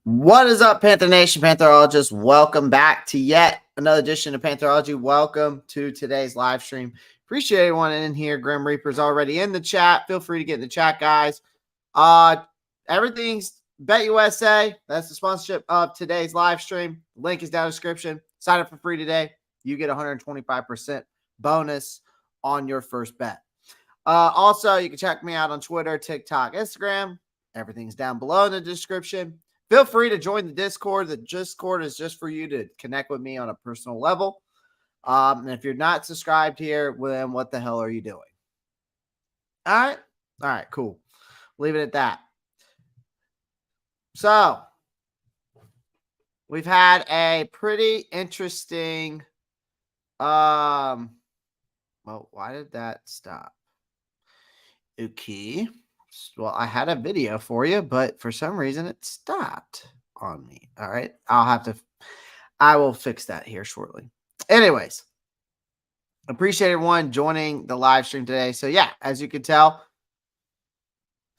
What is up, Panther Nation, Pantherologists? Welcome back to yet another edition of Pantherology. Welcome to today's live stream. Appreciate everyone in here. Grim Reaper's already in the chat. Feel free to get in the chat, guys. Everything's BetUSA. That's the sponsorship of today's live stream. Link is down in the description. Sign up for free today. You get 125% bonus on your first bet. Also, you can check me out on Twitter, TikTok, Instagram. Everything's down below in the description. Feel free to join the Discord. The Discord is just for you to connect with me on a personal level. And if you're not subscribed here, well, then what the hell are you doing? All right, cool. Leave it at that. So, we've had a pretty interesting, well, why did that stop? Okay. Well, I had a video for you, but for some reason it stopped on me. All right. I will fix that here shortly. Anyways, appreciate everyone joining the live stream today. So yeah, as you can tell,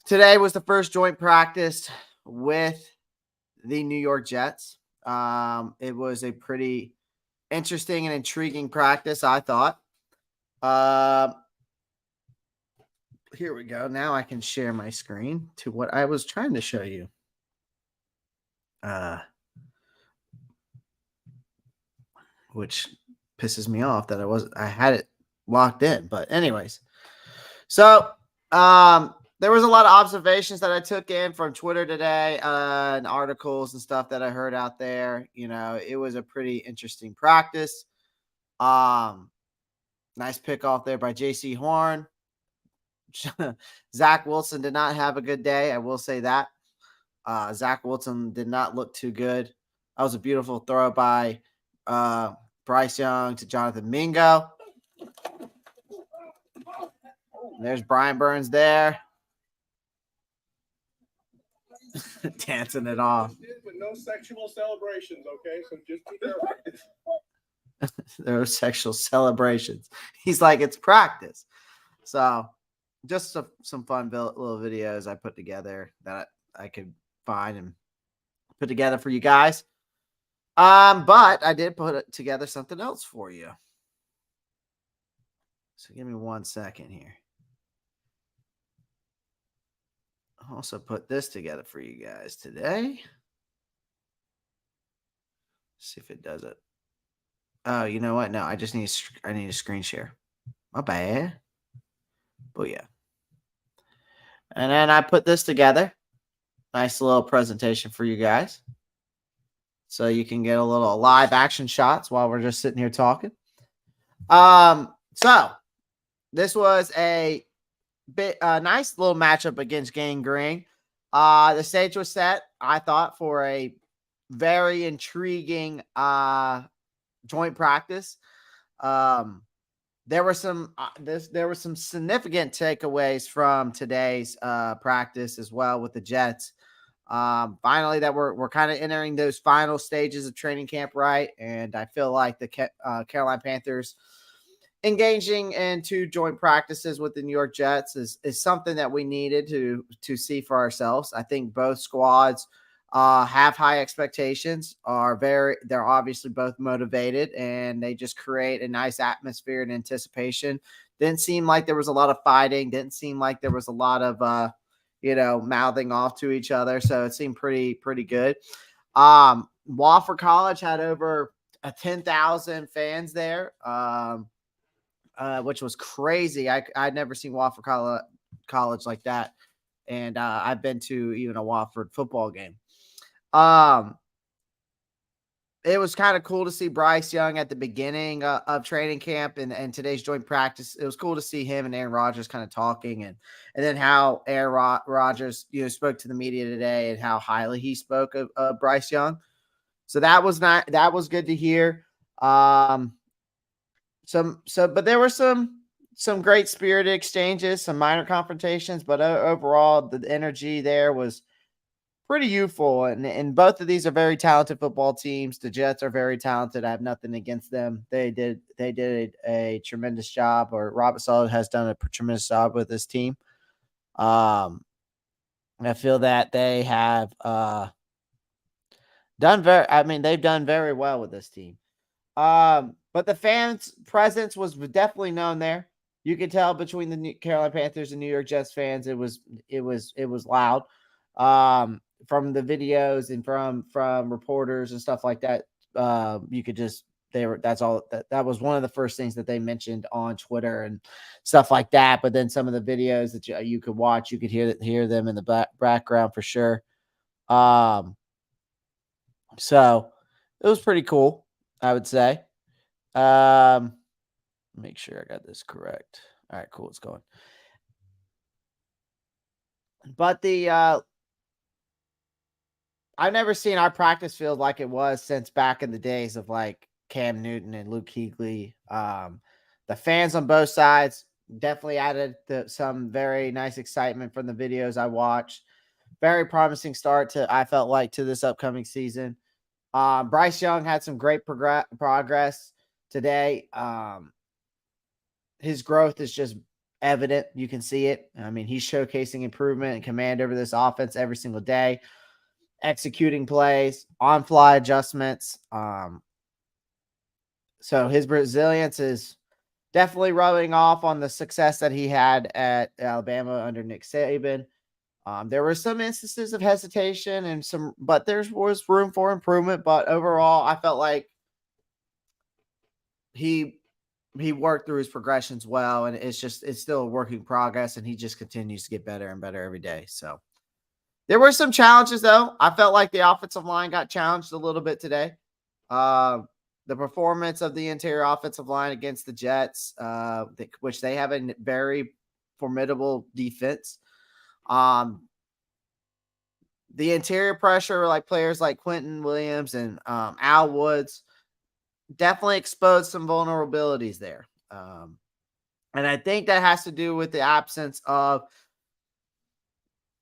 today was the first joint practice with the New York Jets. It was a pretty interesting and intriguing practice, I thought. Here we go. Now I can share my screen to what I was trying to show you. Which pisses me off that I had it locked in. But anyways, so there was a lot of observations that I took in from Twitter today, and articles and stuff that I heard out there. You know, it was a pretty interesting practice. Nice pick off there by JC Horn. Zach Wilson did not have a good day. I will say that. Zach Wilson did not look too good. That was a beautiful throw by Bryce Young to Jonathan Mingo. There's Brian Burns there. Dancing it off. But no sexual celebrations, okay? So just be careful. There were sexual celebrations. He's like, it's practice. So just some fun little videos I put together that I could find and put together for you guys. But I did put together something else for you. So give me 1 second here. I also put this together for you guys today. See if it does it. Oh, you know what? No, I need a screen share. My bad. But yeah. And then I put this together. Nice little presentation for you guys. So you can get a little live action shots while we're just sitting here talking. So this was a nice little matchup against Gang Green. The stage was set, I thought, for a very intriguing joint practice. There were some significant takeaways from today's practice as well with the Jets. Finally, that we're kind of entering those final stages of training camp, right? And I feel like the Carolina Panthers engaging in two joint practices with the New York Jets is something that we needed to see for ourselves. I think both squads have high expectations, they're obviously both motivated, and they just create a nice atmosphere and anticipation. Didn't seem like there was a lot of fighting. Didn't seem like there was a lot of, mouthing off to each other. So it seemed pretty good. Wofford College had over 10,000 fans there, which was crazy. I'd never seen Wofford College like that. And I've been to even a Wofford football game. It was kind of cool to see Bryce Young at the beginning of training camp and today's joint practice. It was cool to see him and Aaron Rodgers kind of talking, and then how Aaron Rodgers, spoke to the media today and how highly he spoke of Bryce Young. So that was good to hear. But there were some great spirited exchanges, some minor confrontations, but overall the energy there was pretty youthful, and both of these are very talented football teams. The Jets are very talented. I have nothing against them. They did a tremendous job, or Robert Saleh has done a tremendous job with this team. I feel that they have they've done very well with this team. But the fans' presence was definitely known there. You could tell between the Carolina Panthers and New York Jets fans, it was loud. From the videos and from reporters and stuff like that, you could just they were that's all that was one of the first things that they mentioned on Twitter and stuff like that. But then some of the videos that you could watch, you could hear them in the background for sure. Um, so it was pretty cool, I would say. Um, make sure I got this correct. All right, cool. It's going. But I've never seen our practice field like it was since back in the days of like Cam Newton and Luke Kuechly. The fans on both sides definitely added some very nice excitement from the videos I watched. Very promising start I felt like to this upcoming season. Bryce Young had some great progress today. His growth is just evident. You can see it. I mean, he's showcasing improvement and command over this offense every single day, executing plays, on fly adjustments. So his resilience is definitely rubbing off on the success that he had at Alabama under Nick Saban. There were some instances of hesitation but there was room for improvement. But overall, I felt like he worked through his progressions well, and it's still a work in progress, and he just continues to get better and better every day. So there were some challenges though. I felt like the offensive line got challenged a little bit today. The performance of the interior offensive line against the Jets, which they have a very formidable defense. The interior pressure, like players like Quentin Williams and Al Woods, definitely exposed some vulnerabilities there. And I think that has to do with the absence of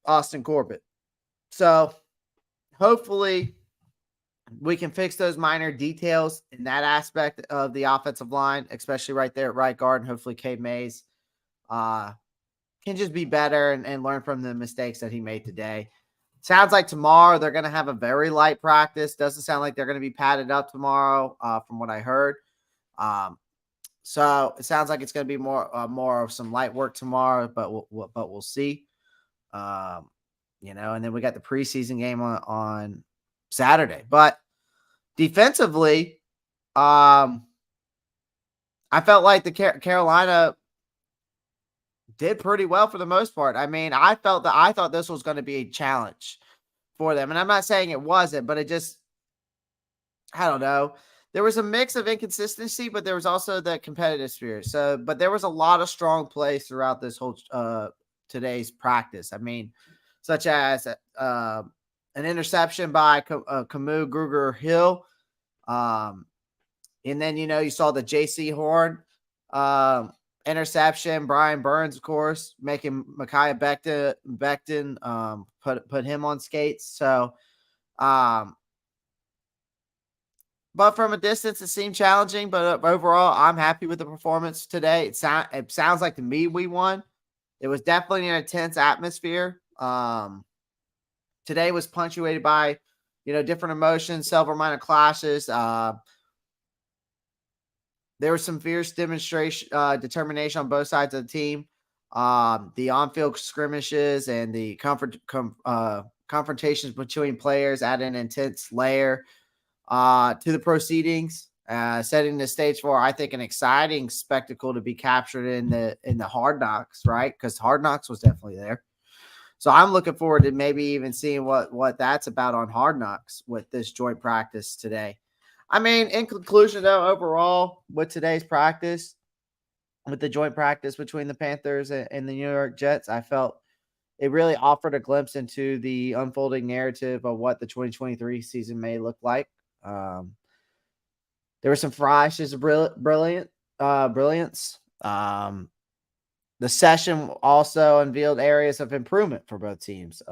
Austin Corbett. So hopefully we can fix those minor details in that aspect of the offensive line, especially right there at right guard. And hopefully Cade Mays can just be better and learn from the mistakes that he made today. Sounds like tomorrow they're going to have a very light practice. Doesn't sound like they're going to be padded up tomorrow, from what I heard. So it sounds like it's going to be more of some light work tomorrow, but we'll see. And then we got the preseason game on Saturday. But defensively, I felt like the Carolina did pretty well for the most part. I mean, I thought this was going to be a challenge for them. And I'm not saying it wasn't, but I don't know. There was a mix of inconsistency, but there was also the competitive spirit. But there was a lot of strong plays throughout this whole today's practice. I mean, such as an interception by Camus Gruger Hill. And then, you saw the J.C. Horn interception. Brian Burns, of course, making Micaiah Becton put him on skates. So, but from a distance, it seemed challenging. But overall, I'm happy with the performance today. It sounds like to me we won. It was definitely an intense atmosphere. Today was punctuated by, different emotions, several minor clashes. There was some fierce demonstration, determination on both sides of the team. The on-field skirmishes and the confrontations between players added an intense layer to the proceedings, setting the stage for, I think, an exciting spectacle to be captured in the Hard Knocks, right? Because Hard Knocks was definitely there. So I'm looking forward to maybe even seeing what that's about on Hard Knocks with this joint practice today. I mean, in conclusion, though, overall, with today's practice, with the joint practice between the Panthers and the New York Jets, I felt it really offered a glimpse into the unfolding narrative of what the 2023 season may look like. There were some flashes of brilliance. The session also unveiled areas of improvement for both teams.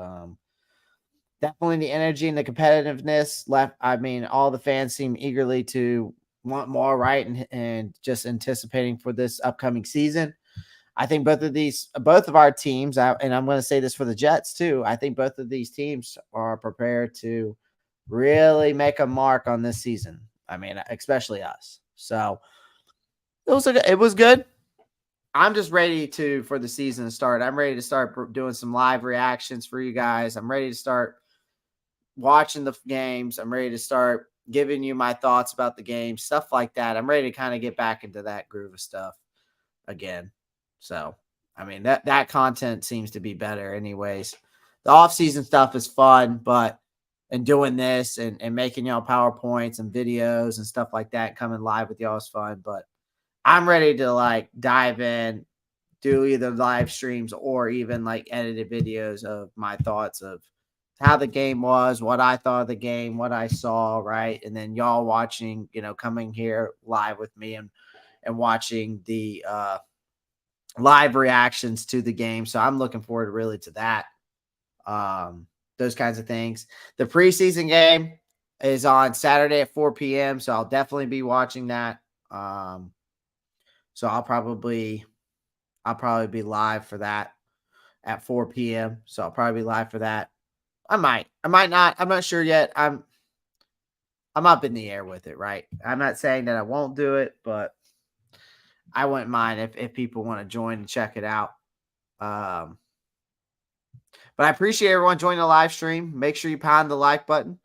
Definitely the energy and the competitiveness left. I mean, all the fans seem eagerly to want more, right? And just anticipating for this upcoming season. I think both of our teams, and I'm going to say this for the Jets too. I think both of these teams are prepared to really make a mark on this season. I mean, especially us. So it was good. I'm just ready for the season to start. I'm ready to start doing some live reactions for you guys. I'm ready to start watching the games. I'm ready to start giving you my thoughts about the game, stuff like that. I'm ready to kind of get back into that groove of stuff again. So, I mean, that content seems to be better anyways. The off-season stuff is fun, but and doing this and making y'all PowerPoints and videos and stuff like that, coming live with y'all is fun. But I'm ready to like dive in, do either live streams or even like edited videos of my thoughts of how the game was, what I thought of the game, what I saw, right? And then y'all watching, coming here live with me and watching the live reactions to the game. So I'm looking forward really to that. Those kinds of things. The preseason game is on Saturday at 4 p.m. So I'll definitely be watching that. So I'll probably be live for that at 4 p.m. So I'll probably be live for that. I might not. I'm not sure yet. I'm up in the air with it, right? I'm not saying that I won't do it, but I wouldn't mind if people want to join and check it out. But I appreciate everyone joining the live stream. Make sure you pound the like button.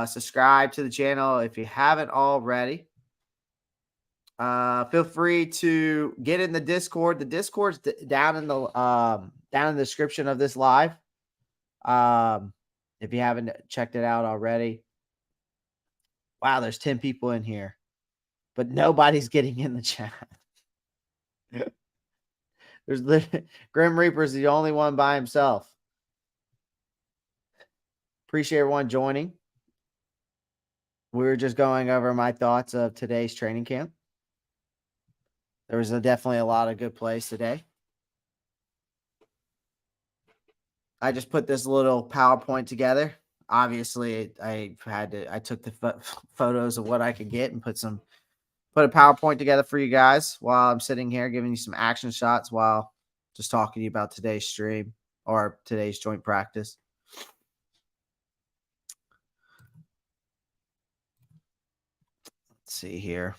Subscribe to the channel if you haven't already. Feel free to get in the Discord. The Discord's down in the description of this live. If you haven't checked it out already. Wow, there's 10 people in here, but nobody's getting in the chat. There's Grim Reaper's the only one by himself. Appreciate everyone joining. We were just going over my thoughts of today's training camp. There was definitely a lot of good plays today. I just put this little PowerPoint together. Obviously, I took the photos of what I could get and put a PowerPoint together for you guys while I'm sitting here giving you some action shots while just talking to you about today's stream or today's joint practice. Let's see here.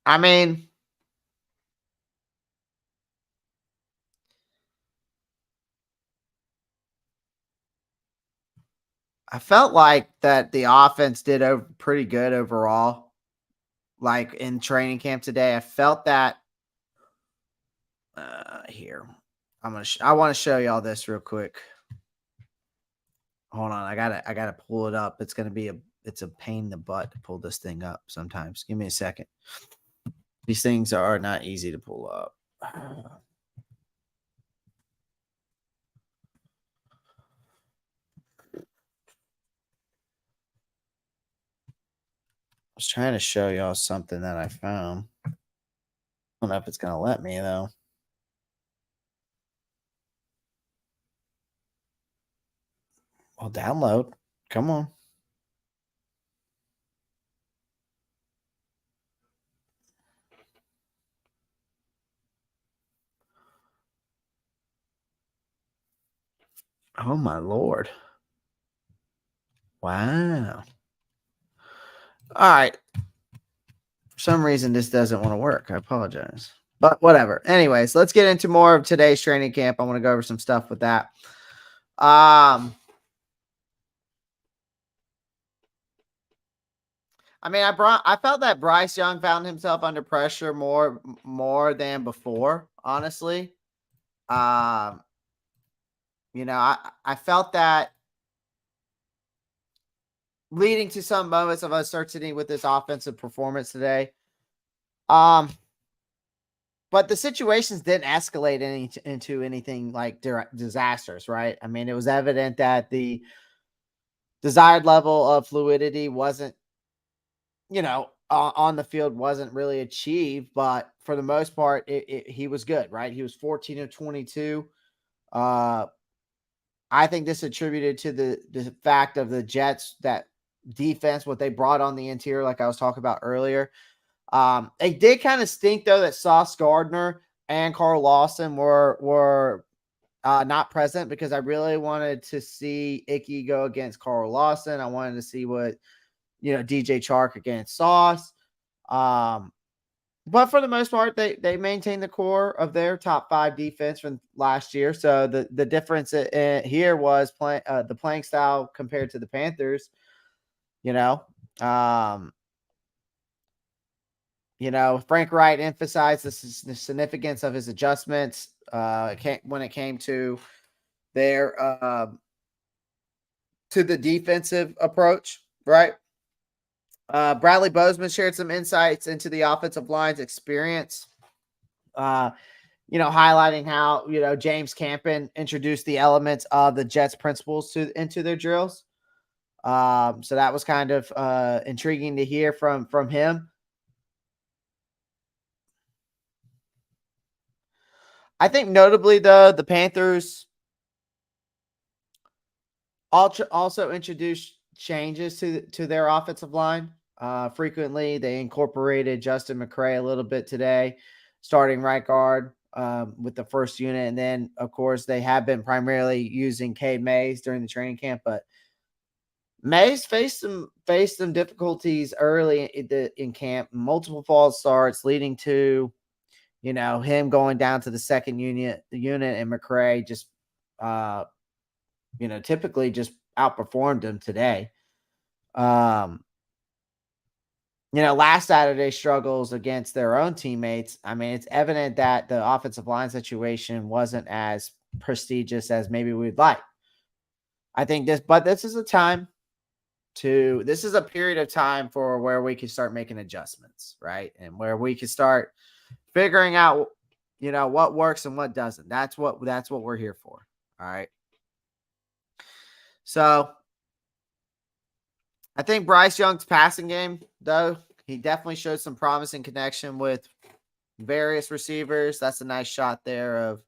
I mean, I felt like that the offense did pretty good overall. Like in training camp today, I felt that here. I want to show y'all this real quick. Hold on, I gotta pull it up. It's a pain in the butt to pull this thing up sometimes. Give me a second. These things are not easy to pull up. I was trying to show y'all something that I found. I don't know if it's gonna let me though. Well, download. Come on. Oh my Lord. Wow. All right. For some reason, this doesn't want to work. I apologize. But whatever. Anyways, let's get into more of today's training camp. I want to go over some stuff with that. I mean, I felt that Bryce Young found himself under pressure more than before, honestly. I felt that leading to some moments of uncertainty with this offensive performance today. But the situations didn't escalate into anything like disasters, right? I mean, it was evident that the desired level of fluidity wasn't, on the field wasn't really achieved, but for the most part, he was good, right? He was 14 of 22. I think this attributed to the fact of the Jets, that defense, what they brought on the interior, like I was talking about earlier. It did kind of stink though that Sauce Gardner and Carl Lawson were not present because I really wanted to see Icky go against Carl Lawson. I wanted to see what, DJ Chark against Sauce. But for the most part, they maintain the core of their top 5 defense from last year. So the difference here was the playing style compared to the Panthers. Um, Frank Wright emphasized the significance of his adjustments when it came to their to the defensive approach, right? Bradley Bozeman shared some insights into the offensive line's experience, highlighting how, James Campen introduced the elements of the Jets principles into their drills. So that was kind of intriguing to hear from him. I think notably, though, the Panthers also introduced changes to their offensive line. Frequently, they incorporated Justin McCray a little bit today, starting right guard with the first unit. And then, of course, they have been primarily using Cade Mays during the training camp. But Mays faced some difficulties early in camp, multiple false starts leading to him going down to the second unit, and McCray just, typically just outperformed him today. Last Saturday's struggles against their own teammates. I mean, it's evident that the offensive line situation wasn't as prestigious as maybe we'd like. I think this is this is a period of time for where we can start making adjustments, right? And where we can start figuring out, what works and what doesn't. That's what we're here for. All right. So I think Bryce Young's passing game, though, he definitely showed some promising connection with various receivers. That's a nice shot there of,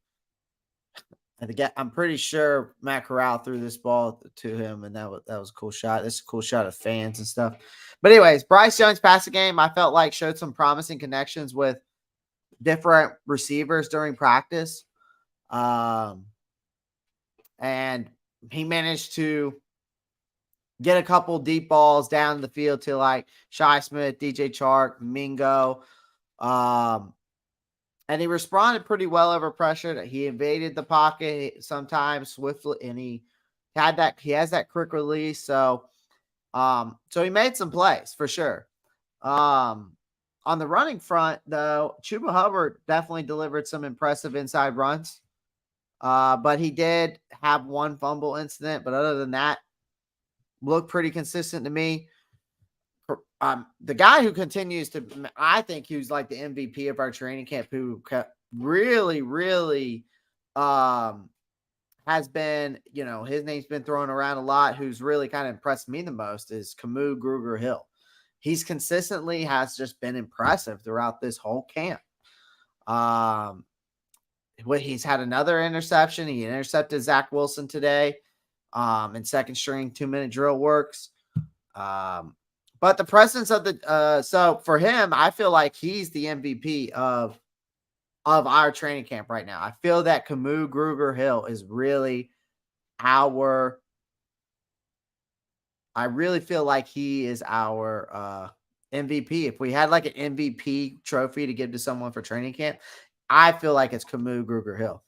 I'm pretty sure Matt Corral threw this ball to him, and that was a cool shot. This is a cool shot of fans and stuff. But anyways, Bryce Young's passing game, I felt like showed some promising connections with different receivers during practice. And he managed to get a couple deep balls down the field to like Shi Smith, DJ Chark, Mingo. And he responded pretty well over pressure. He invaded the pocket sometimes swiftly, and he has that quick release. So he made some plays for sure. On the running front, though, Chuba Hubbard definitely delivered some impressive inside runs. But he did have one fumble incident. But other than that, looked pretty consistent to me. The guy who continues to, I think he was like the MVP of our training camp, who really, really has been, his name's been thrown around a lot, who's really kind of impressed me the most, is Camus Gruger-Hill. He's consistently has just been impressive throughout this whole camp. He's had another interception. He intercepted Zach Wilson today in second string 2-minute drill works. But the presence of so for him, I feel like he's the MVP of our training camp right now. I feel that Camus Gruger-Hill is really I really feel like he is our MVP. If we had like an MVP trophy to give to someone for training camp, I feel like it's Camus Gruger-Hill.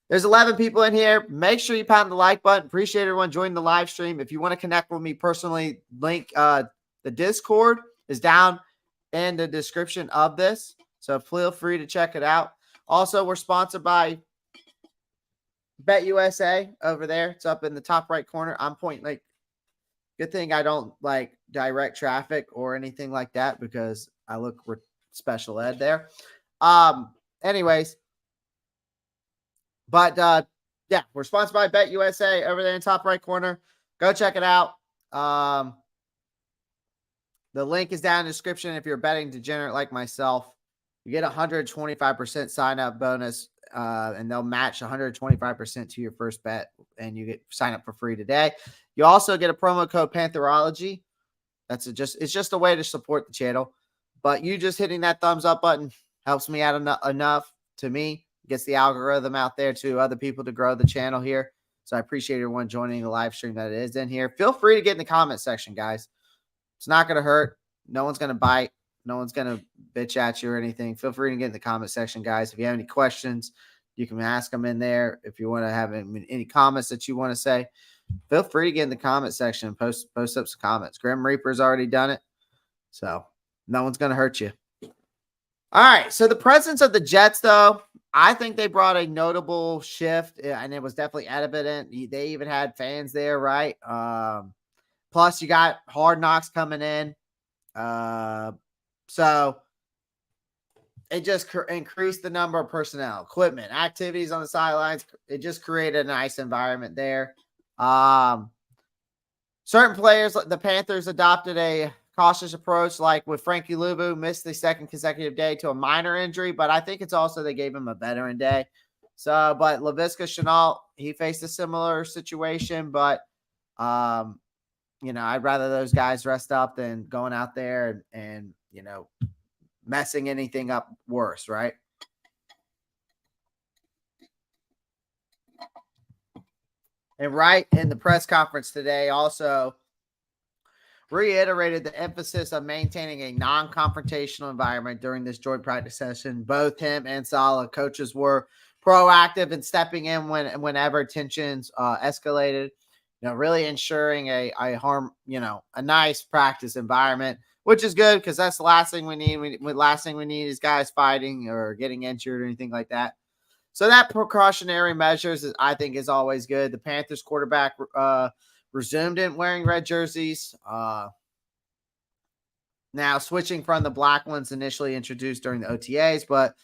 There's 11 people in here. Make sure you pound the like button. Appreciate everyone joining the live stream. If you want to connect with me personally, link the Discord is down in the description of this. So feel free to check it out. Also, we're sponsored by BetUSA over there. It's up in the top right corner. I'm pointing good thing I don't like direct traffic or anything like that because I look special ed there. Anyways, but yeah, we're sponsored by BetUSA over there in top right corner. Go check it out. The link is down in the description. If you're a betting degenerate like myself, you get 125% sign up bonus, and they'll match 125% to your first bet, and you get sign up for free today. You also get a promo code Pantherology. It's just a way to support the channel, but you just hitting that thumbs up button helps me out enough to me gets the algorithm out there to other people to grow the channel here. So I appreciate everyone joining the live stream that it is in here. Feel free to get in the comment section, guys. It's not going to hurt. No one's going to bite. No one's going to bitch at you or anything. Feel free to get in the comment section, guys. If you have any questions, you can ask them in there. If you want to have any comments that you want to say, feel free to get in the comment section and post up some comments. Grim Reaper's already done it, so no one's going to hurt you. All right, so the presence of the Jets, though, I think they brought a notable shift, and it was definitely evident. They even had fans there, right? Plus, you got Hard Knocks coming in. So it just increased the number of personnel, equipment, activities on the sidelines. It just created a nice environment there. Certain players, the Panthers adopted a cautious approach, like with Frankie Luvu, missed the second consecutive day to a minor injury, but I think it's also they gave him a veteran day. So, but Laviska Shenault, he faced a similar situation, but you know, I'd rather those guys rest up than going out there and you know, messing anything up worse, right? And Wright in the press conference today also reiterated the emphasis of maintaining a non-confrontational environment during this joint practice session. Both him and Saleh, coaches, were proactive in stepping in whenever tensions escalated. You know, really ensuring a nice practice environment, which is good because that's the last thing we need. Last thing we need is guys fighting or getting injured or anything like that. So that precautionary measures, I think, is always good. The Panthers quarterback resumed in wearing red jerseys. Now switching from the black ones initially introduced during the OTAs, but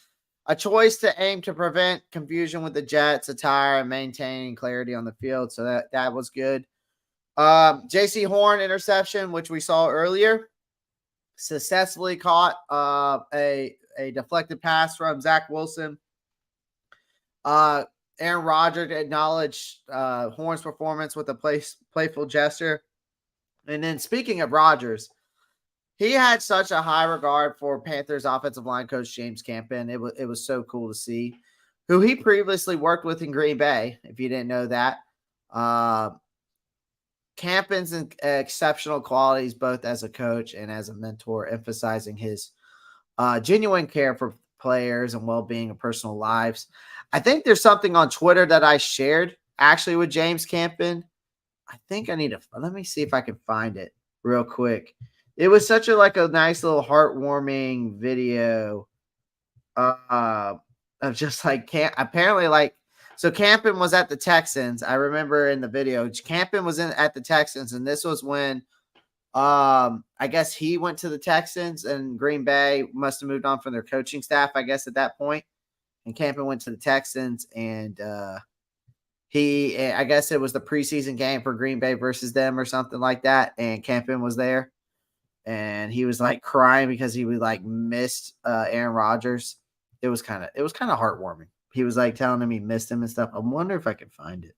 a choice to aim to prevent confusion with the Jets attire and maintaining clarity on the field. So that was good. JC Horn interception, which we saw earlier, successfully caught a deflected pass from Zach Wilson. Aaron Rodgers acknowledged Horn's performance with a playful gesture. And then speaking of Rodgers, he had such a high regard for Panthers offensive line coach James Campen. It was so cool to see, who he previously worked with in Green Bay, if you didn't know that. Campen's exceptional qualities, both as a coach and as a mentor, emphasizing his genuine care for players and well-being of personal lives. I think there's something on Twitter that I shared actually with James Campen. I think I need to let me see if I can find it real quick. It was such a nice little heartwarming video of just apparently so Campen was at the Texans. I remember in the video, Campen was at the Texans, and this was when I guess he went to the Texans and Green Bay must have moved on from their coaching staff, I guess, at that point. And Campen went to the Texans, and I guess it was the preseason game for Green Bay versus them or something like that. And Campen was there, and he was crying because he missed Aaron Rodgers. It was kind of heartwarming. He was telling him he missed him and stuff. I wonder if I can find it.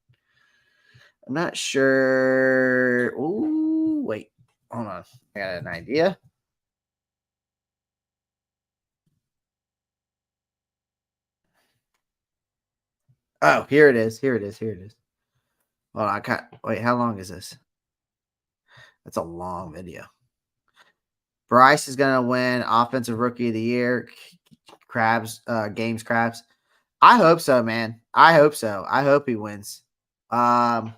I'm not sure. Ooh, wait, hold on. I got an idea. Oh, here it is. Well, wait, how long is this? That's a long video. Bryce is going to win Offensive Rookie of the Year. Games Crabs. I hope so, man. I hope so. I hope he wins. All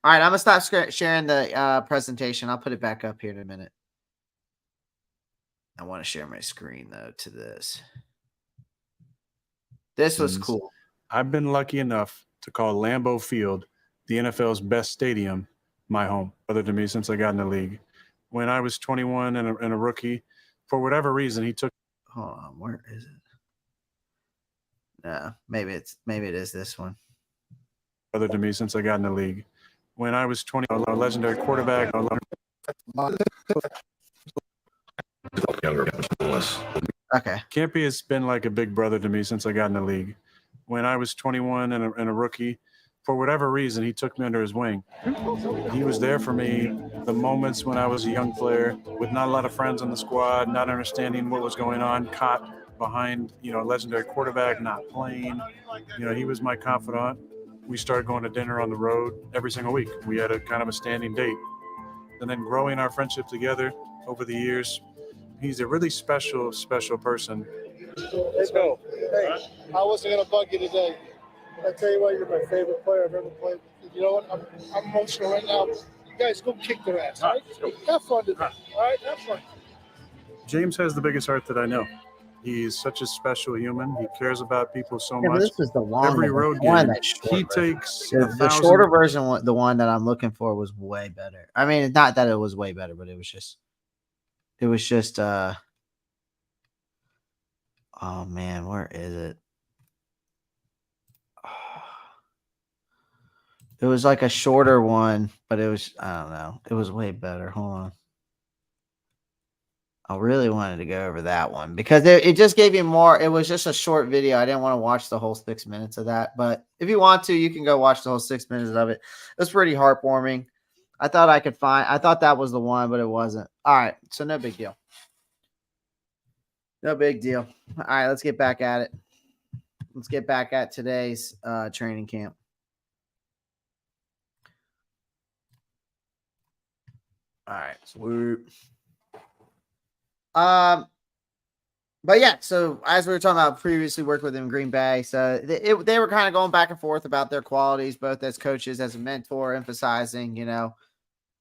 right, I'm going to stop sharing the presentation. I'll put it back up here in a minute. I want to share my screen, though, to this. This was cool. I've been lucky enough to call Lambeau Field the NFL's best stadium my home, other to me since I got in the league. When I was 21 and a rookie, for whatever reason, he took. Hold on, where is it? No, maybe it is this one. Other to me since I got in the league. When I was 20, a legendary quarterback. Okay. Campy has been like a big brother to me since I got in the league. When I was 21 and a rookie, for whatever reason, he took me under his wing. He was there for me the moments when I was a young player with not a lot of friends on the squad, not understanding what was going on, caught behind, a legendary quarterback not playing. He was my confidant. We started going to dinner on the road every single week. We had a kind of a standing date. And then growing our friendship together over the years, he's a really special, special person. Let's go. Hey, I wasn't going to bug you today. I tell you what, you're my favorite player I've ever played. You know what? I'm emotional right now. You guys go kick their ass, all right? Have fun today, all right? Have fun. James has the biggest heart that I know. He's such a special human. He cares about people so Yeah, but much. this was the long Every road one. game, That short he version. takes The shorter version, the one that I'm looking for, was way better. I mean, not that it was way better, but it was just oh man, where is it? It was like a shorter one, but it was, I don't know. It was way better. Hold on. I really wanted to go over that one because it just gave you more. It was just a short video. I didn't want to watch the whole 6 minutes of that. But if you want to, you can go watch the whole 6 minutes of it. It was pretty heartwarming. I thought that was the one, but it wasn't. All right. So no big deal. No big deal. All right. Let's get back at it. Let's get back at today's training camp. All right. Swoop. But yeah, so as we were talking about, previously worked with them in Green Bay. So they were kind of going back and forth about their qualities, both as coaches, as a mentor, emphasizing,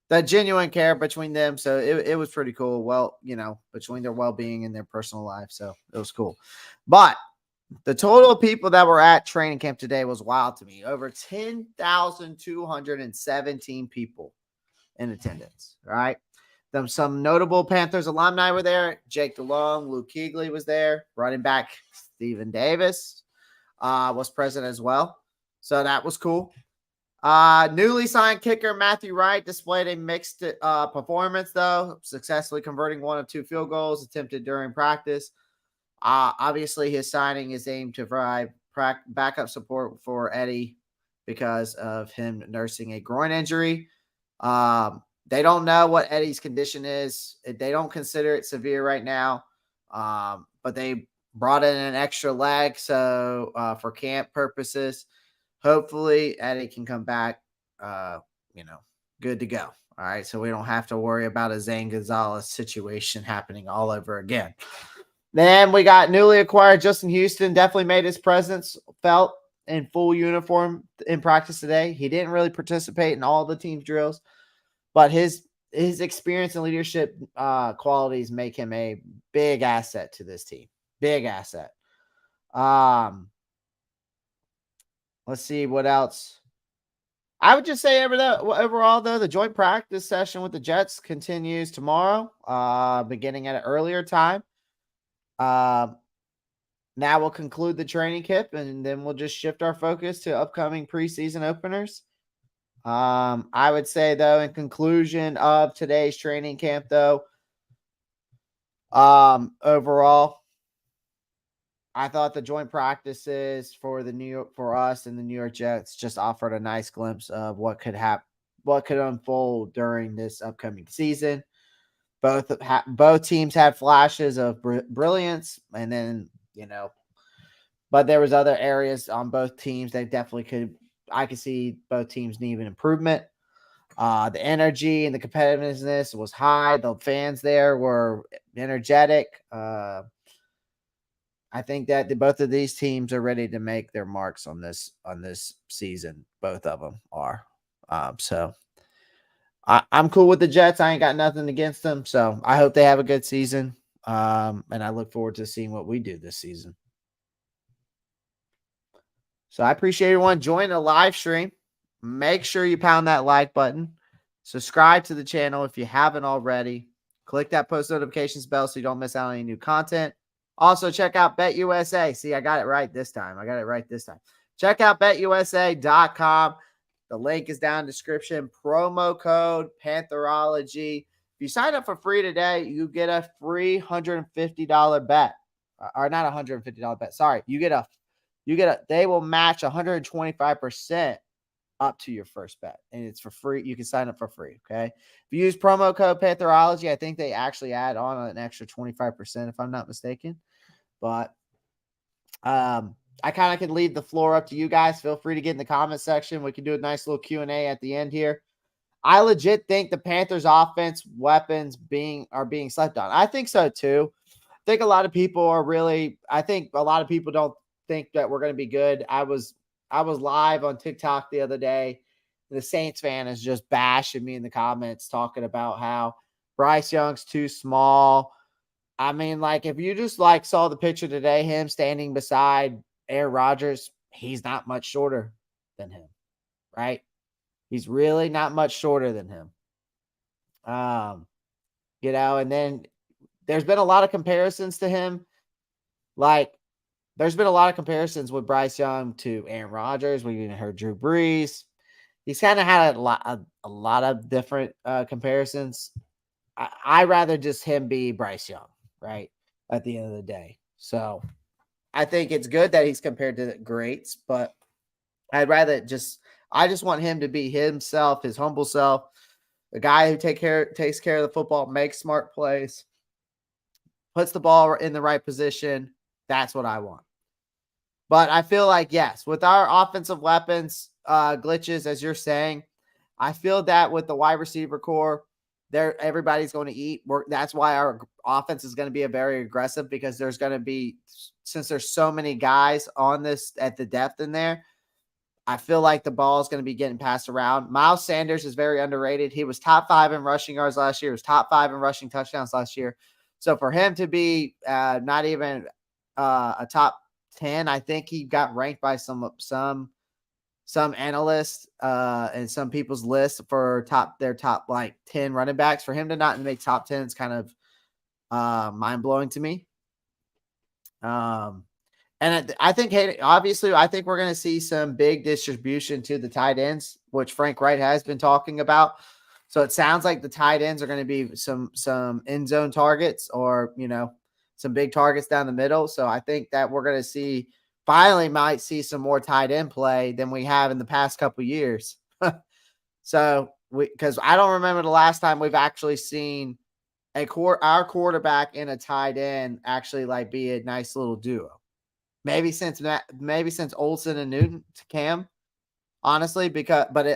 that genuine care between them. So it was pretty cool. Well, between their well-being and their personal life. So it was cool. But the total of people that were at training camp today was wild to me. Over 10,217 people in attendance, right? Some notable Panthers alumni were there. Jake DeLong, Luke Kuechly was there. Running back Stephen Davis was present as well. So that was cool. Newly signed kicker Matthew Wright displayed a mixed performance, though, successfully converting 1 of 2 field goals attempted during practice. Obviously, his signing is aimed to provide backup support for Eddie because of him nursing a groin injury. They don't know what Eddie's condition is. They don't consider it severe right now, but they brought in an extra leg so for camp purposes. Hopefully, Eddie can come back, good to go. All right, so we don't have to worry about a Zane Gonzalez situation happening all over again. Then we got newly acquired Justin Houston. Definitely made his presence felt in full uniform in practice today. He didn't really participate in all the team's drills, but his experience and leadership qualities make him a big asset to this team. Big asset. Let's see what else. I would just say overall, though, the joint practice session with the Jets continues tomorrow, beginning at an earlier time. Now we'll conclude the training camp, and then we'll just shift our focus to upcoming preseason openers. I would say, though, in conclusion of today's training camp, though, overall, I thought the joint practices for us and the New York Jets just offered a nice glimpse of what could unfold during this upcoming season. Both teams had flashes of brilliance, and then but there was other areas on both teams that definitely I could see both teams need an improvement. The energy and the competitiveness was high. The fans there were energetic. I think that both of these teams are ready to make their marks on this season. Both of them are. So I'm cool with the Jets. I ain't got nothing against them. So I hope they have a good season. And I look forward to seeing what we do this season. So I appreciate everyone joining the live stream. Make sure you pound that like button. Subscribe to the channel if you haven't already. Click that post notifications bell so you don't miss out on any new content. Also, check out BetUSA. See, I got it right this time. Check out BetUSA.com. The link is down in the description. Promo code Pantherology. If you sign up for free today, you get a free $150 bet. Or not $150 bet. Sorry. They will match 125% up to your first bet. And it's for free. You can sign up for free. Okay. If you use promo code Pantherology, I think they actually add on an extra 25%, if I'm not mistaken. But I kind of can leave the floor up to you guys. Feel free to get in the comment section. We can do a nice little Q&A at the end here. I legit think the Panthers offense weapons are being slept on. I think so too. I think a lot of people don't think that we're going to be good. I was live on TikTok the other day. The Saints fan is just bashing me in the comments talking about how Bryce Young's too small. I mean, like, if you just saw the picture today, him standing beside Aaron Rodgers, he's not much shorter than him, right? He's really not much shorter than him. And then there's been a lot of comparisons to him. Like, there's been a lot of comparisons with Bryce Young to Aaron Rodgers. We even heard Drew Brees. He's kind of had a lot of different comparisons. I rather just him be Bryce Young, right? At the end of the day. So I think it's good that he's compared to the greats, but I just want him to be himself, his humble self, the guy who takes care of the football, makes smart plays, puts the ball in the right position. That's what I want. But I feel like, yes, with our offensive weapons, glitches, as you're saying, I feel that with the wide receiver core, everybody's going to eat. That's why our offense is going to be very aggressive, because there's going to be, since there's so many guys on this at the depth in there, I feel like the ball is going to be getting passed around. Miles Sanders is very underrated. He was top 5 in rushing yards last year. He was top 5 in rushing touchdowns last year. So for him to be not even a top 10, I think he got ranked by some analysts and some people's list for their top like 10 running backs. For him to not make top 10 is kind of mind blowing to me. And I think, obviously, I think we're going to see some big distribution to the tight ends, which Frank Wright has been talking about. So it sounds like the tight ends are going to be some end zone targets, or, some big targets down the middle. So I think that we're going to might see some more tight end play than we have in the past couple of years. So because I don't remember the last time we've actually seen our quarterback and a tight end actually be a nice little duo. Maybe since Olsen and Newton to Cam, honestly,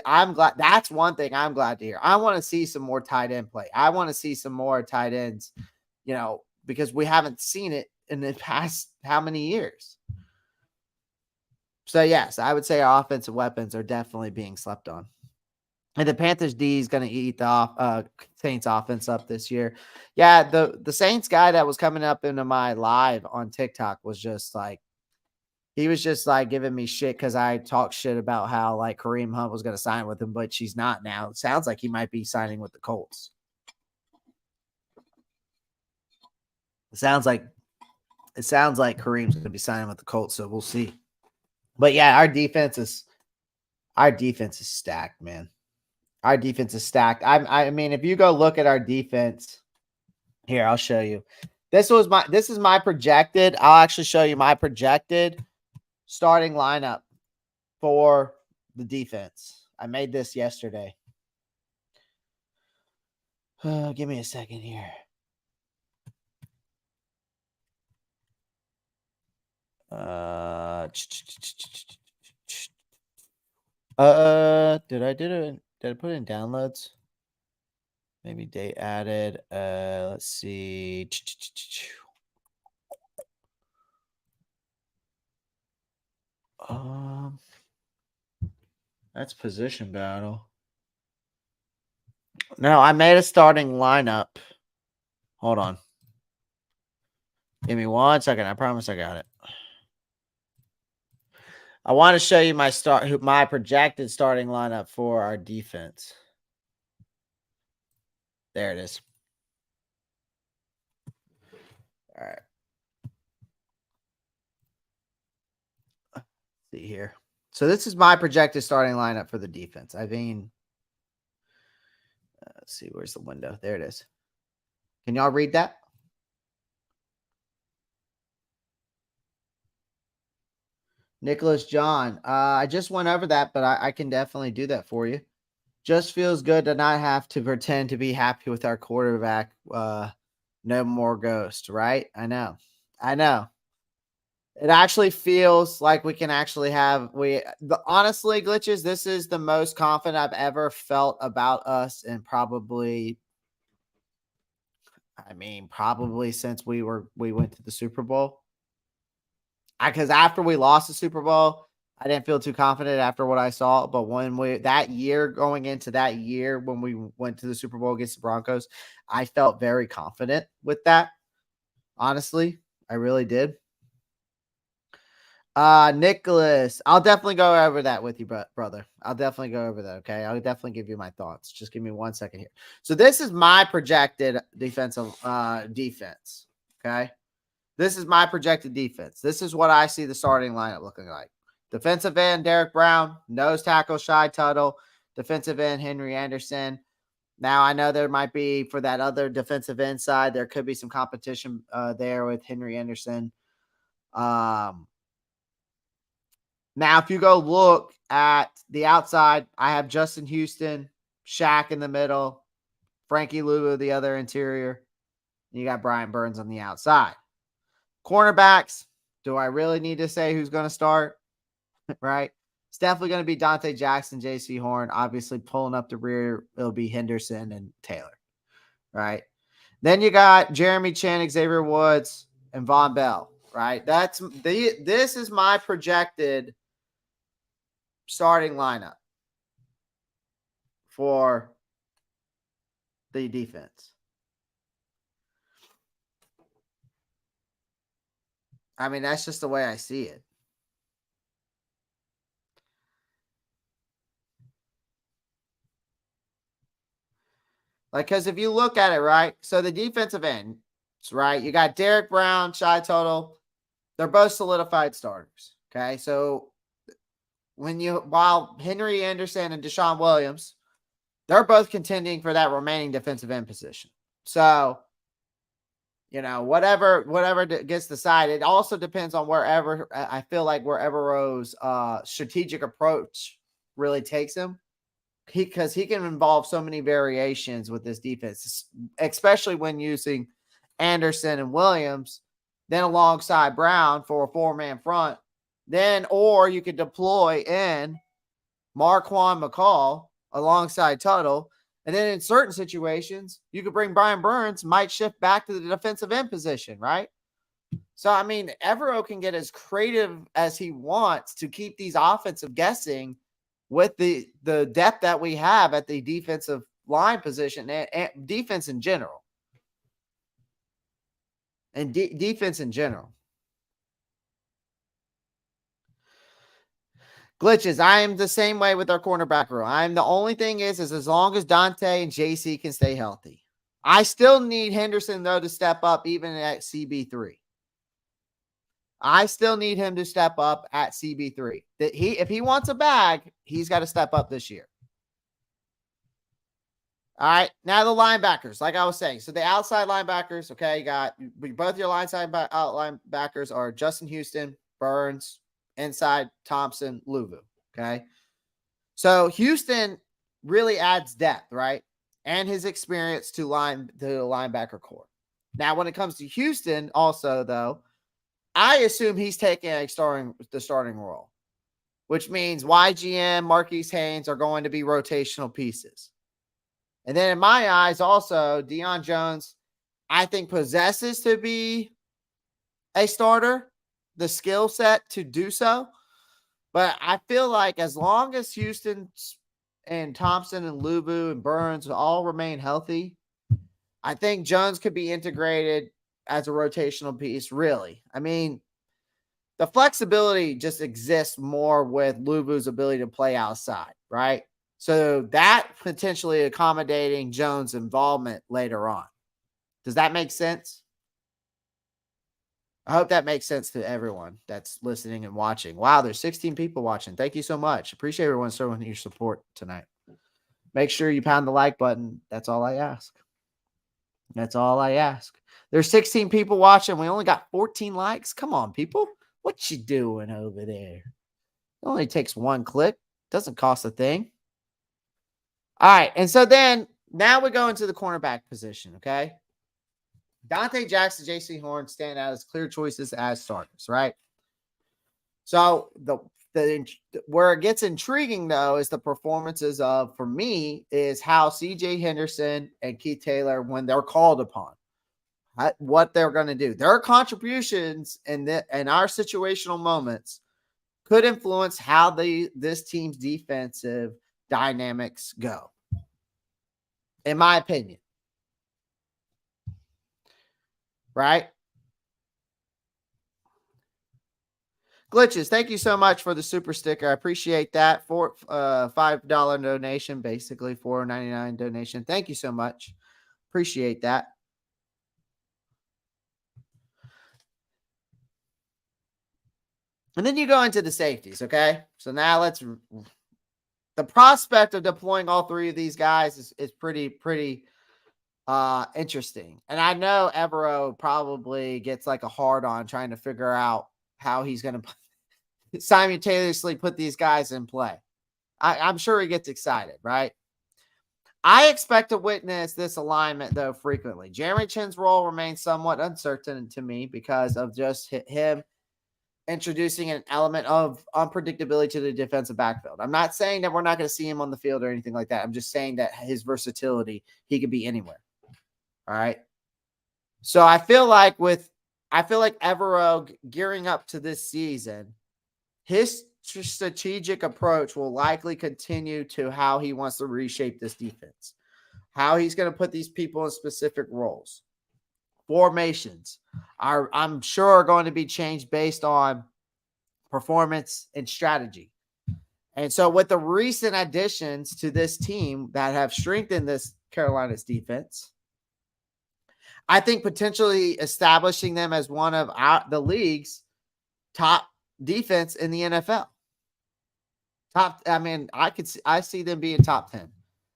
I'm glad. That's one thing I'm glad to hear. I want to see some more tight end play. I want to see some more tight ends, because we haven't seen it in the past how many years. So yes, I would say our offensive weapons are definitely being slept on. And the Panthers D is going to eat the Saints offense up this year. Yeah, the Saints guy that was coming up into my live on TikTok was just he was just giving me shit because I talked shit about how Kareem Hunt was going to sign with him, but she's not now. It sounds like he might be signing with the Colts. It sounds like Kareem's going to be signing with the Colts, so we'll see. But yeah, our defense is stacked, man. Our defense is stacked. I mean, if you go look at our defense here, I'll show you. This is my projected. I'll actually show you my projected starting lineup for the defense. I made this yesterday. Give me a second here. Did I put in downloads? Maybe date added. Let's see. That's position battle. No, I made a starting lineup. Hold on. Give me 1 second. I promise I got it. I want to show you my projected starting lineup for our defense. There it is. All right. Let's see here. So this is my projected starting lineup for the defense. I mean, let's see. Where's the window? There it is. Can y'all read that? Nicholas John. I just went over that, but I can definitely do that for you. Just feels good to not have to pretend to be happy with our quarterback. No more ghost, right? I know. It actually feels like we can actually honestly, Glitches, this is the most confident I've ever felt about us, and probably since we went to the Super Bowl. Because after we lost the Super Bowl, I didn't feel too confident after what I saw. But when going into that year when we went to the Super Bowl against the Broncos, I felt very confident with that. Honestly, I really did. Nicholas, I'll definitely go over that with you, brother. I'll definitely go over that. Okay. I'll definitely give you my thoughts. Just give me 1 second here. So this is my projected defensive defense. Okay. This is my projected defense. This is what I see the starting lineup looking like. Defensive end, Derek Brown. Nose tackle, Shy Tuttle. Defensive end, Henry Anderson. Now, I know there might be, for that other defensive end side, there could be some competition there with Henry Anderson. Now, if you go look at the outside, I have Justin Houston, Shaq in the middle, Frankie Louvu, the other interior. You got Brian Burns on the outside. Cornerbacks, do I really need to say who's going to start? Right? It's definitely going to be Dante Jackson, JC Horn. Obviously, pulling up the rear, it'll be Henderson and Taylor. Right? Then you got Jeremy Chin, Xavier Woods, and Von Bell. Right? This is my projected starting lineup for the defense. I mean, that's just the way I see it. Like, because if you look at it, right, so the defensive ends, right, you got Derek Brown, Shy Total. They're both solidified starters. Okay, so while Henry Anderson and Deshaun Williams, they're both contending for that remaining defensive end position. So, whatever gets decided, it also depends on wherever Rowe's strategic approach really takes him. Because he can involve so many variations with this defense, especially when using Anderson and Williams, then alongside Brown for a 4-man front. Or you could deploy in Marquand McCall alongside Tuttle. And then in certain situations, you could bring Brian Burns, might shift back to the defensive end position, right? So, I mean, Evero can get as creative as he wants to keep these offensive guessing with the depth that we have at the defensive line position and defense in general. And defense in general. Glitches, I am the same way with our cornerback room. The only thing is as long as Dante and JC can stay healthy. I still need Henderson, though, to step up even at CB3. I still need him to step up at CB3. If he wants a bag, he's got to step up this year. All right. Now the linebackers, like I was saying. So the outside linebackers, okay, you got both your linebackers are Justin Houston, Burns, inside Thompson, Louvu. Okay. So Houston really adds depth, right? And his experience to the linebacker core. Now, when it comes to Houston, also, though, I assume he's taking the starting role, which means YGM, Marquise Haynes are going to be rotational pieces. And then in my eyes, also, Deion Jones, I think possesses to be a starter, the skill set to do so. But I feel like as long as Houston and Thompson and Louvu and Burns all remain healthy, I think Jones could be integrated as a rotational piece, really. I mean, the flexibility just exists more with Louvu's ability to play outside, right? So that potentially accommodating Jones' involvement later on. Does that make sense? I hope that makes sense to everyone that's listening and watching. Wow, there's 16 people watching. Thank you so much. Appreciate everyone showing your support tonight. Make sure you pound the like button. That's all I ask. That's all I ask. There's 16 people watching. We only got 14 likes. Come on, people. What you doing over there? It only takes one click. Doesn't cost a thing. All right. And so then now we go into the cornerback position, okay? Dante Jackson, JC Horn stand out as clear choices as starters, right? So the where it gets intriguing though is the performances of, for me, is how CJ Henderson and Keith Taylor, when they're called upon, what they're going to do. Their contributions in our situational moments could influence how this team's defensive dynamics go, in my opinion. Right? Glitches, thank you so much for the super sticker. I appreciate that. For $5 donation, basically $4.99 donation. Thank you so much. Appreciate that. And then you go into the safeties, okay? So now the prospect of deploying all three of these guys is pretty interesting. And I know Evero probably gets like a hard on trying to figure out how he's going to simultaneously put these guys in play. I'm sure he gets excited, right? I expect to witness this alignment, though, frequently. Jeremy Chin's role remains somewhat uncertain to me because of just him introducing an element of unpredictability to the defensive backfield. I'm not saying that we're not going to see him on the field or anything like that. I'm just saying that his versatility, he could be anywhere. All right. So I feel like Evero gearing up to this season, his strategic approach will likely continue to how he wants to reshape this defense, how he's going to put these people in specific roles. Formations I'm sure are going to be changed based on performance and strategy. And so with the recent additions to this team that have strengthened this Carolina's defense, I think potentially establishing them as one of the league's top defense in the NFL. I see them being top 10.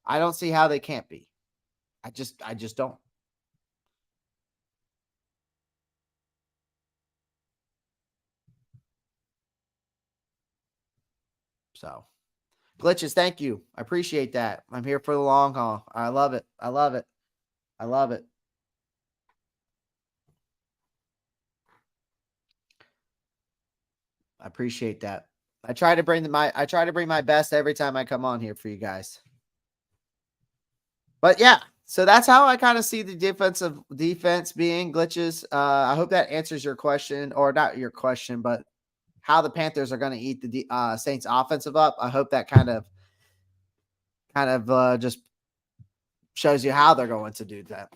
I don't see how they can't be. I just don't. So, Glitches, thank you. I appreciate that. I'm here for the long haul. I love it. I love it. I love it. I appreciate that. I try to bring my best every time I come on here for you guys. But yeah, so that's how I kind of see the defense being. Glitches. I hope that answers your question, or not your question, but how the Panthers are going to eat the Saints offensive up. I hope that kind of just shows you how they're going to do that.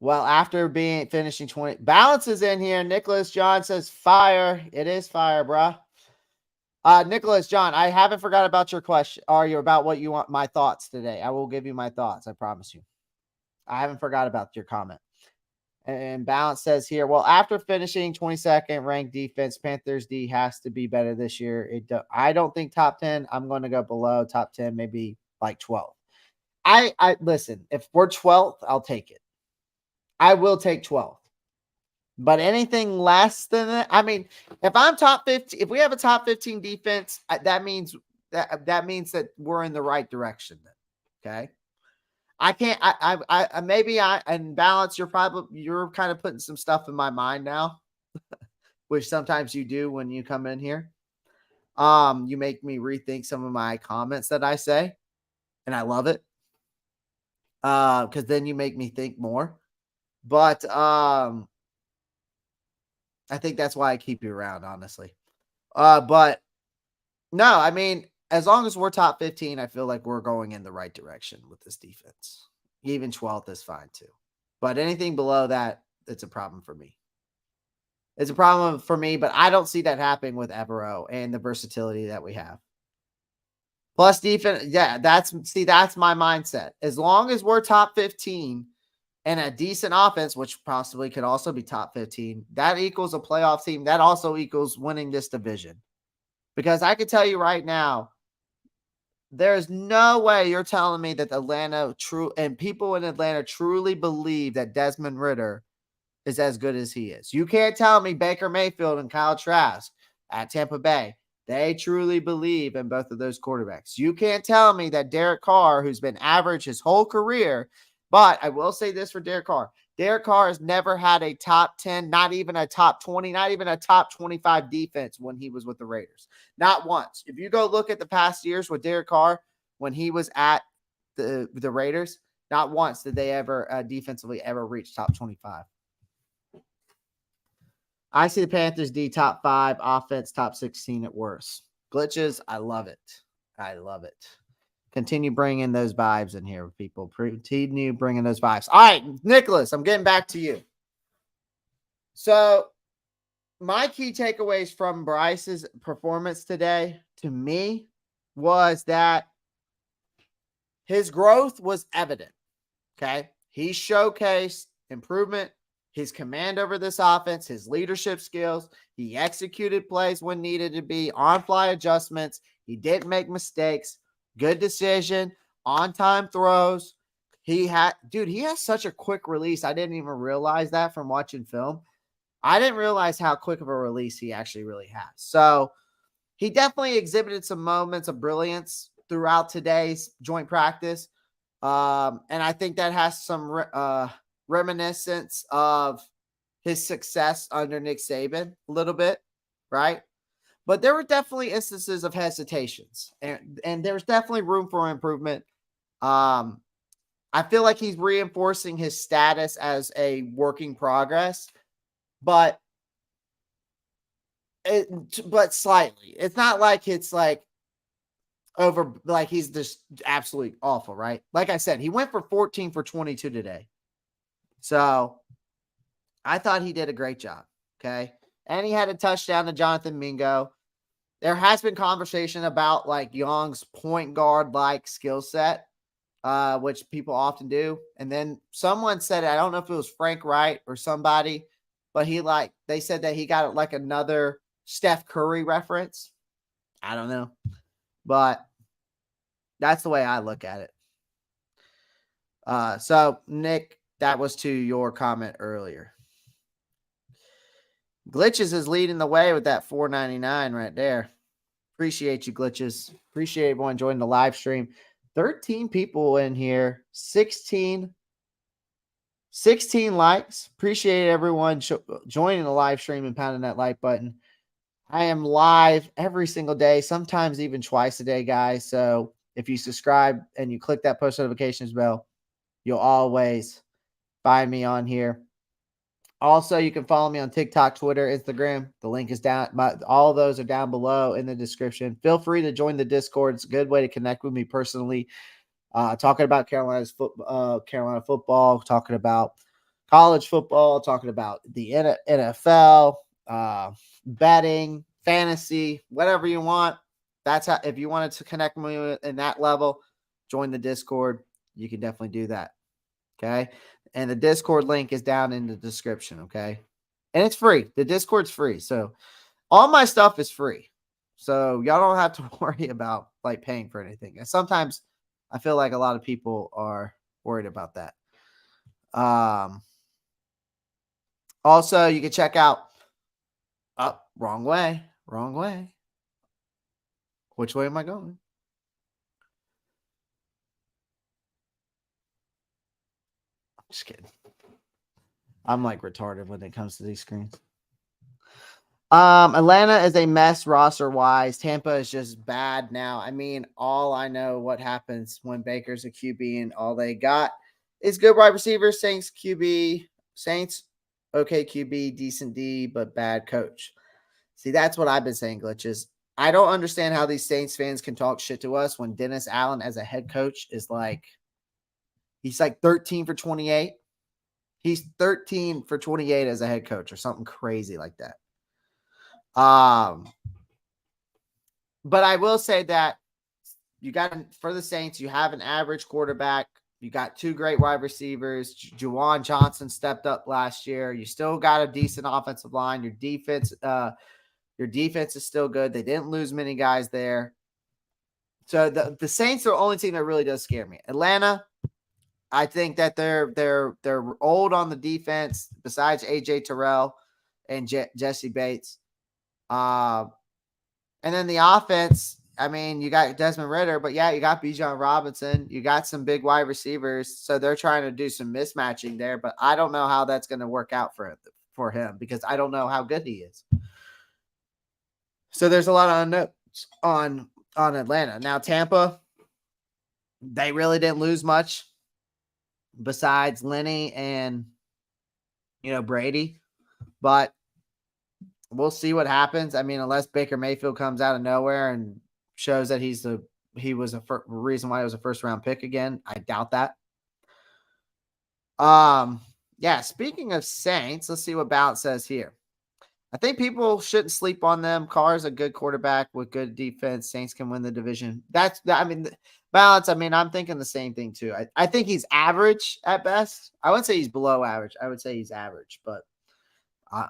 Well, after finishing 20, balance is in here. Nicholas John says fire. It is fire, bruh. Nicholas John, I haven't forgot about your question, or about what you want my thoughts today. I will give you my thoughts. I promise you. I haven't forgot about your comment. And Balance says here, well, after finishing 22nd ranked defense, Panthers D has to be better this year. I don't think top 10. I'm going to go below top 10, maybe like 12. I listen, if we're 12th, I'll take it. I will take 12th. But anything less than that, I mean, if I'm top 15, if we have a top 15 defense, that means that we're in the right direction then. Okay. I can't, and Balance, you're kind of putting some stuff in my mind now, which sometimes you do when you come in here. You make me rethink some of my comments that I say, and I love it. Because then you make me think more. But I think that's why I keep you around, honestly. But no, I mean, as long as we're top 15, I feel like we're going in the right direction with this defense. Even 12th is fine too. But anything below that, it's a problem for me. It's a problem for me, but I don't see that happening with Evero and the versatility that we have. Plus defense, yeah, that's my mindset. As long as we're top 15 and a decent offense, which possibly could also be top 15, that equals a playoff team. That also equals winning this division. Because I can tell you right now, there's no way you're telling me that people in Atlanta truly believe that Desmond Ridder is as good as he is. You can't tell me Baker Mayfield and Kyle Trask at Tampa Bay, they truly believe in both of those quarterbacks. You can't tell me that Derek Carr, who's been average his whole career, but I will say this for Derek Carr, Derek Carr has never had a top 10, not even a top 20, not even a top 25 defense when he was with the Raiders. Not once. If you go look at the past years with Derek Carr when he was at the Raiders, not once did they ever defensively ever reach top 25. I see the Panthers D top 5, offense top 16 at worst. Glitches, I love it. I love it. Continue bringing those vibes in here, people. Continue bringing those vibes. All right, Nicholas, I'm getting back to you. So, my key takeaways from Bryce's performance today, to me, was that his growth was evident. Okay, he showcased improvement, his command over this offense, his leadership skills. He executed plays when needed to be, on-fly adjustments. He didn't make mistakes. Good decision, on-time throws. He has such a quick release. I didn't even realize that from watching film. I didn't realize how quick of a release he actually really has. So he definitely exhibited some moments of brilliance throughout today's joint practice. And I think that has some reminiscence of his success under Nick Saban a little bit, right? But there were definitely instances of hesitations, and there's definitely room for improvement. I feel like he's reinforcing his status as a working progress, but slightly. It's not like it's like over, like he's just absolutely awful, right? Like I said, he went for 14 for 22 today. So I thought he did a great job. Okay. And he had a touchdown to Jonathan Mingo. There has been conversation about like Young's point guard like skill set, which people often do. And then someone said, I don't know if it was Frank Wright or somebody, but they said that he got like another Steph Curry reference. I don't know, but that's the way I look at it. So Nick, that was to your comment earlier. Glitches is leading the way with that $4.99 right there. Appreciate you, Glitches. Appreciate everyone joining the live stream. 13 people in here. 16 likes. Appreciate everyone joining the live stream and pounding that like button. I am live every single day, sometimes even twice a day, guys. So if you subscribe and you click that post notifications bell, you'll always find me on here. Also, you can follow me on TikTok, Twitter, Instagram. The link is down. All of those are down below in the description. Feel free to join the Discord. It's a good way to connect with me personally. Talking about Carolina football, talking about college football, talking about the NFL, betting, fantasy, whatever you want. That's how. If you wanted to connect with me in that level, join the Discord. You can definitely do that. Okay. And the Discord link is down in the description. Okay. And it's free. The Discord's free. So all my stuff is free. So y'all don't have to worry about like paying for anything. And sometimes I feel like a lot of people are worried about that. Also, you can check out wrong way. Which way am I going? Just kidding. I'm like retarded when it comes to these screens. Atlanta is a mess roster wise. Tampa is just bad now. I mean, all I know what happens when Baker's a QB and all they got is good wide receivers. Saints QB, Saints, okay QB, decent D, but bad coach. See, that's what I've been saying, Glitches. I don't understand how these Saints fans can talk shit to us when Dennis Allen as a head coach is like, he's like 13 for 28. He's 13 for 28 as a head coach or something crazy like that. But I will say that you got, for the Saints, you have an average quarterback. You got two great wide receivers. Juwan Johnson stepped up last year. You still got a decent offensive line. Your defense is still good. They didn't lose many guys there. So the Saints are the only team that really does scare me. Atlanta, I think that they're old on the defense besides AJ Terrell and Jesse Bates. And then the offense, I mean, you got Desmond Ritter, but yeah, you got Bijan Robinson. You got some big wide receivers, so they're trying to do some mismatching there. But I don't know how that's going to work out for him because I don't know how good he is. So there's a lot of unknowns on Atlanta. Now Tampa, they really didn't lose much besides Lenny and Brady, but we'll see what happens. I mean, unless Baker Mayfield comes out of nowhere and shows that he was a reason why he was a first round pick again, I doubt that. Yeah. Speaking of Saints, let's see what Balance says here. I think people shouldn't sleep on them. Carr's a good quarterback with good defense. Saints can win the division. Balance. I mean, I'm thinking the same thing too. I think he's average at best. I wouldn't say he's below average. I would say he's average, but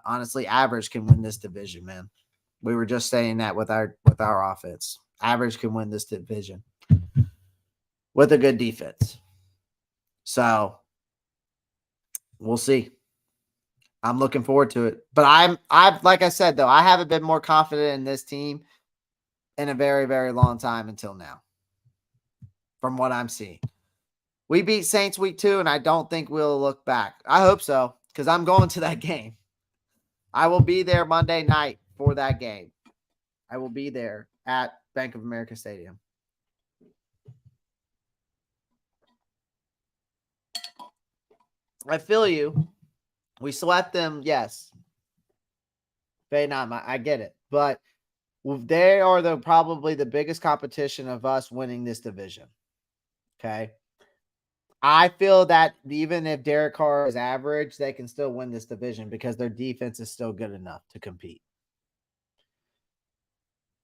honestly, average can win this division, man. We were just saying that with our offense. Average can win this division with a good defense. So we'll see. I'm looking forward to it. But I've like I said though, I haven't been more confident in this team in a very, very long time until now. From what I'm seeing. We beat Saints week 2, and I don't think we'll look back. I hope so, because I'm going to that game. I will be there Monday night for that game. I will be there at Bank of America Stadium. I feel you. We swept them, yes. I get it. But they are probably the biggest competition of us winning this division. Okay? I feel that even if Derek Carr is average, they can still win this division because their defense is still good enough to compete.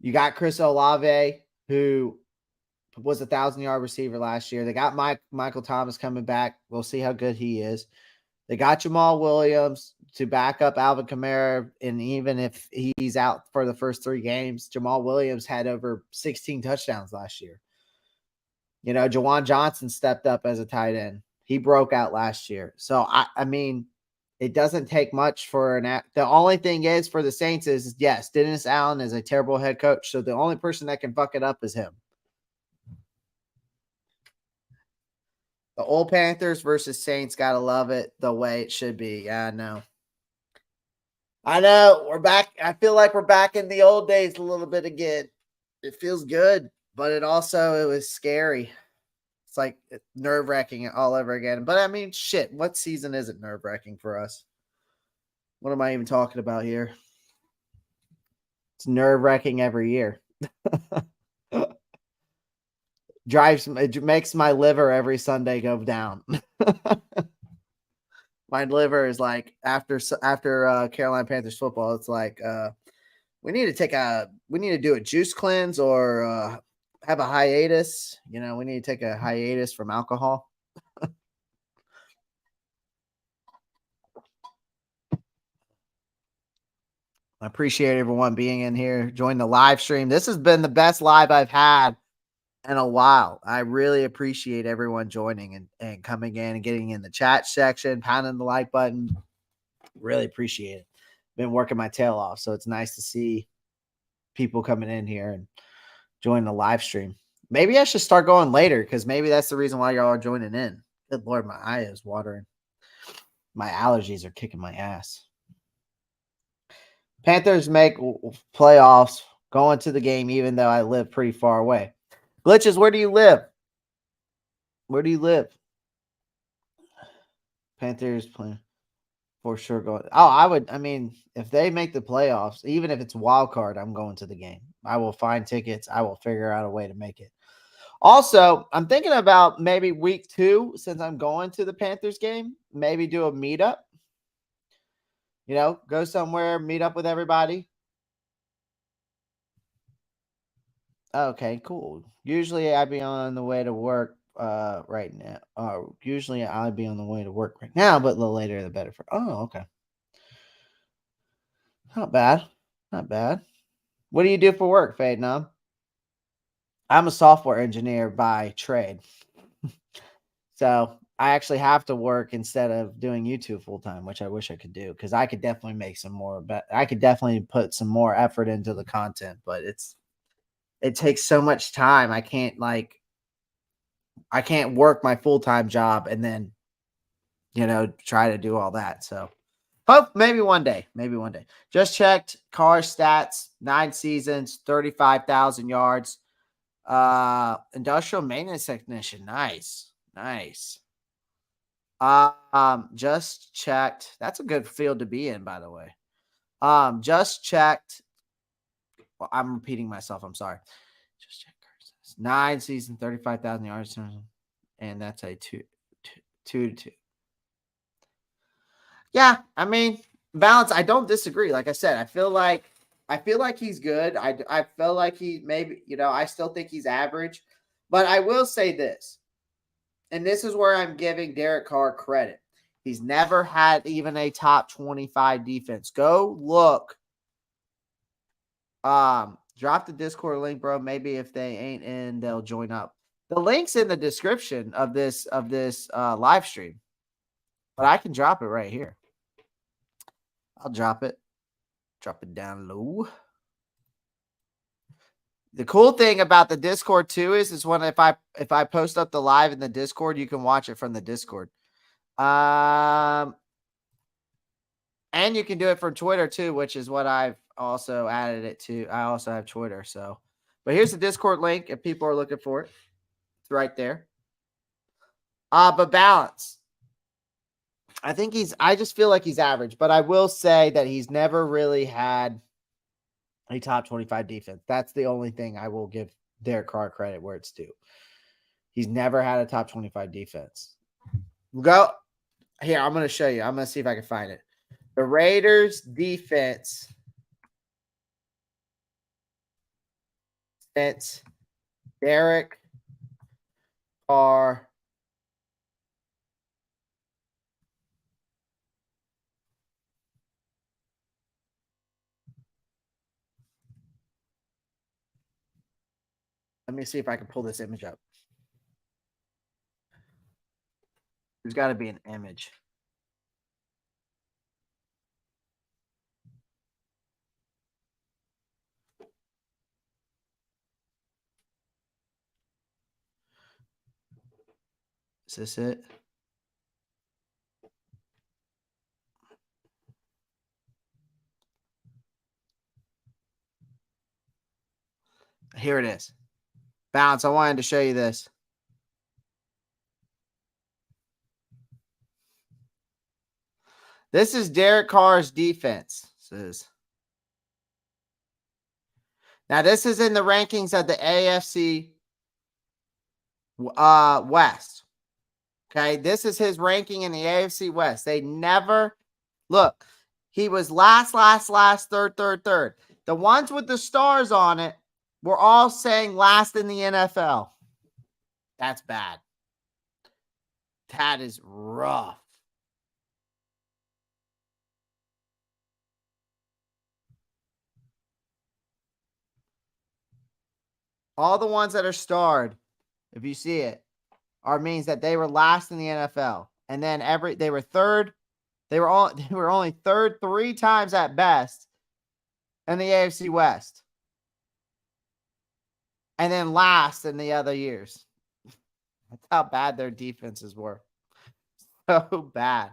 You got Chris Olave, who was a 1,000-yard receiver last year. They got Michael Thomas coming back. We'll see how good he is. They got Jamal Williams to back up Alvin Kamara, and even if he's out for the first 3 games, Jamal Williams had over 16 touchdowns last year. Jawan Johnson stepped up as a tight end. He broke out last year. So, I mean, it doesn't take much for the only thing is for the Saints is, yes, Dennis Allen is a terrible head coach. So the only person that can fuck it up is him. The old Panthers versus Saints, gotta love it the way it should be. Yeah, I know. We're back. I feel like we're back in the old days a little bit again. It feels good, but it was scary. It's like nerve-wracking all over again. But I mean, shit, what season isn't nerve-wracking for us? What am I even talking about here? It's nerve-wracking every year. It makes my liver every Sunday go down. My liver is like after Carolina Panthers football, it's like we need to do a juice cleanse or have a hiatus. We need to take a hiatus from alcohol. I appreciate everyone being in here, join the live stream. This has been the best live I've had in a while. I really appreciate everyone joining and coming in and getting in the chat section, pounding the like button. Really appreciate it. Been working my tail off, so it's nice to see people coming in here and join the live stream. Maybe I should start going later because maybe that's the reason why y'all are joining in. Good Lord, my eye is watering. My allergies are kicking my ass. Panthers make playoffs going to the game, even though I live pretty far away. Glitches, where do you live? Where do you live? Panthers playing for sure going. If they make the playoffs, even if it's wild card, I'm going to the game. I will find tickets. I will figure out a way to make it. Also, I'm thinking about maybe week 2, since I'm going to the Panthers game, maybe do a meetup. Go somewhere, meet up with everybody. Okay, cool. Usually I'd be on the way to work right now. Usually I'd be on the way to work right now, but the later the better. Okay. Not bad. Not bad. What do you do for work, Fade Num? I'm a software engineer by trade. So I actually have to work instead of doing YouTube full time, which I wish I could do because I could definitely make some more. But I could definitely put some more effort into the content, but it's it takes so much time. I can't work my full-time job and then, try to do all that. So hope maybe one day. Just checked Carr stats, 9 seasons, 35,000 yards. Industrial maintenance technician. Nice. Just checked. That's a good field to be in, by the way. Just checked. Well, I'm repeating myself. I'm sorry. Just check 9 season, 35,000 yards, and that's a 2-2. Yeah, I mean, balance. I don't disagree. Like I said, I feel like he's good. I feel like he maybe, I still think he's average, but I will say this, and this is where I'm giving Derek Carr credit. He's never had even a top 25 defense. Go look. Drop the Discord link, bro. Maybe if they ain't in, they'll join up. The link's in the description of this live stream, but I can drop it right here. I'll drop it. Drop it down low. The cool thing about the Discord too is when if I post up the live in the Discord, you can watch it from the Discord. And you can do it from Twitter too, which is what I've also added it to. I also have Twitter. So, but here's the Discord link if people are looking for it. It's right there. But balance. I just feel like he's average, but I will say that he's never really had a top 25 defense. That's the only thing I will give Derek Carr credit where it's due. He's never had a top 25 defense. Go here. I'm going to show you. I'm going to see if I can find it. The Raiders defense since Derek Carr let me see if I can pull this image up. There's got to be an image. Is this it? Here it is. Bounce. I wanted to show you this. This is Derek Carr's defense. Now, this is in the rankings of the AFC West. Okay, this is his ranking in the AFC West. They never look. He was last, third. The ones with the stars on it were all saying last in the NFL. That's bad. That is rough. All the ones that are starred, if you see it, means that they were last in the NFL. And then they were third. They were only third 3 times at best in the AFC West. And then last in the other years. That's how bad their defenses were. So bad.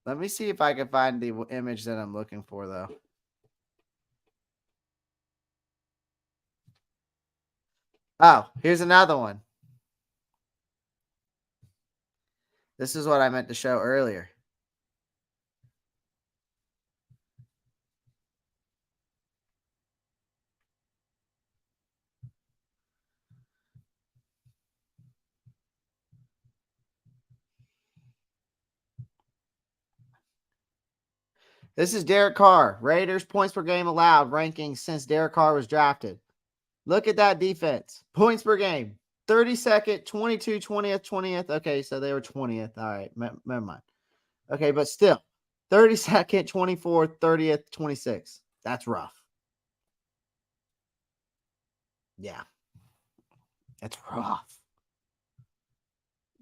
Let me see if I can find the image that I'm looking for, though. Oh, here's another one. This is what I meant to show earlier. This is Derek Carr. Raiders points per game allowed rankings since Derek Carr was drafted. Look at that defense. Points per game. 32nd, 22, 20th, 20th. Okay, so they were 20th. All right, never mind. Okay, but still. 32nd, 24th, 30th, 26th. That's rough. Yeah. That's rough.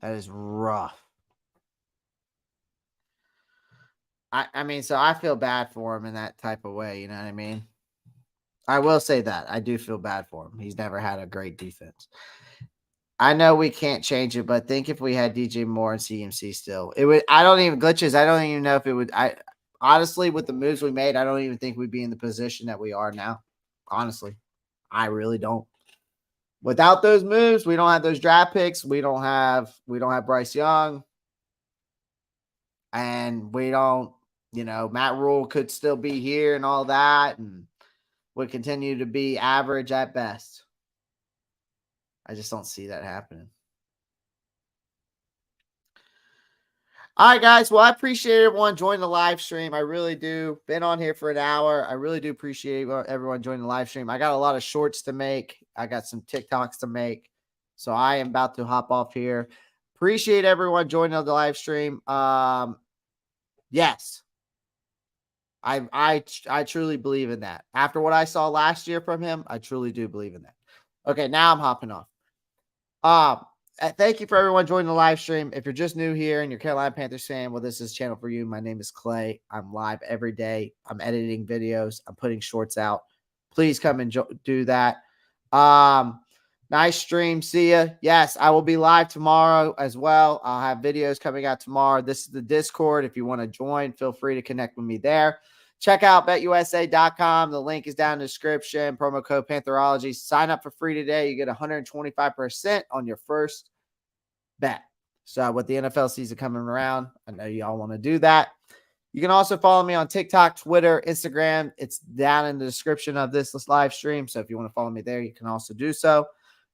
That is rough. I mean, so I feel bad for him in that type of way. You know what I mean? I will say that. I do feel bad for him. He's never had a great defense. I know we can't change it, but think if we had DJ Moore and CMC still, it would. I don't even glitches. I don't even know if it would. I honestly, with the moves we made, I don't even think we'd be in the position that we are now. Honestly, I really don't. Without those moves, we don't have those draft picks. We don't have Bryce Young, and we don't. Matt Rule could still be here and all that, and would continue to be average at best. I just don't see that happening. All right, guys. Well, I appreciate everyone joining the live stream. I really do. Been on here for an hour. I really do appreciate everyone joining the live stream. I got a lot of shorts to make. I got some TikToks to make. So I am about to hop off here. Appreciate everyone joining the live stream. Yes. I truly believe in that. After what I saw last year from him, I truly do believe in that. Okay, now I'm hopping off. Thank you for everyone joining the live stream. If you're just new here and you're a Carolina Panthers fan, well, this is channel for you. My name is Clay. I'm live every day. I'm editing videos. I'm putting shorts out. Please come and do that. Nice stream. See ya. Yes, I will be live tomorrow as well. I'll have videos coming out tomorrow. This is the Discord. If you want to join, feel free to connect with me there. Check out betusa.com. The link is down in the description. Promo code Pantherology. Sign up for free today. You get 125% on your first bet. So with the NFL season coming around, I know y'all want to do that. You can also follow me on TikTok, Twitter, Instagram. It's down in the description of this live stream. So if you want to follow me there, you can also do so.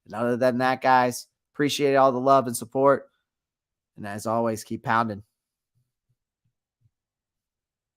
And other than that, guys, appreciate all the love and support. And as always, keep pounding.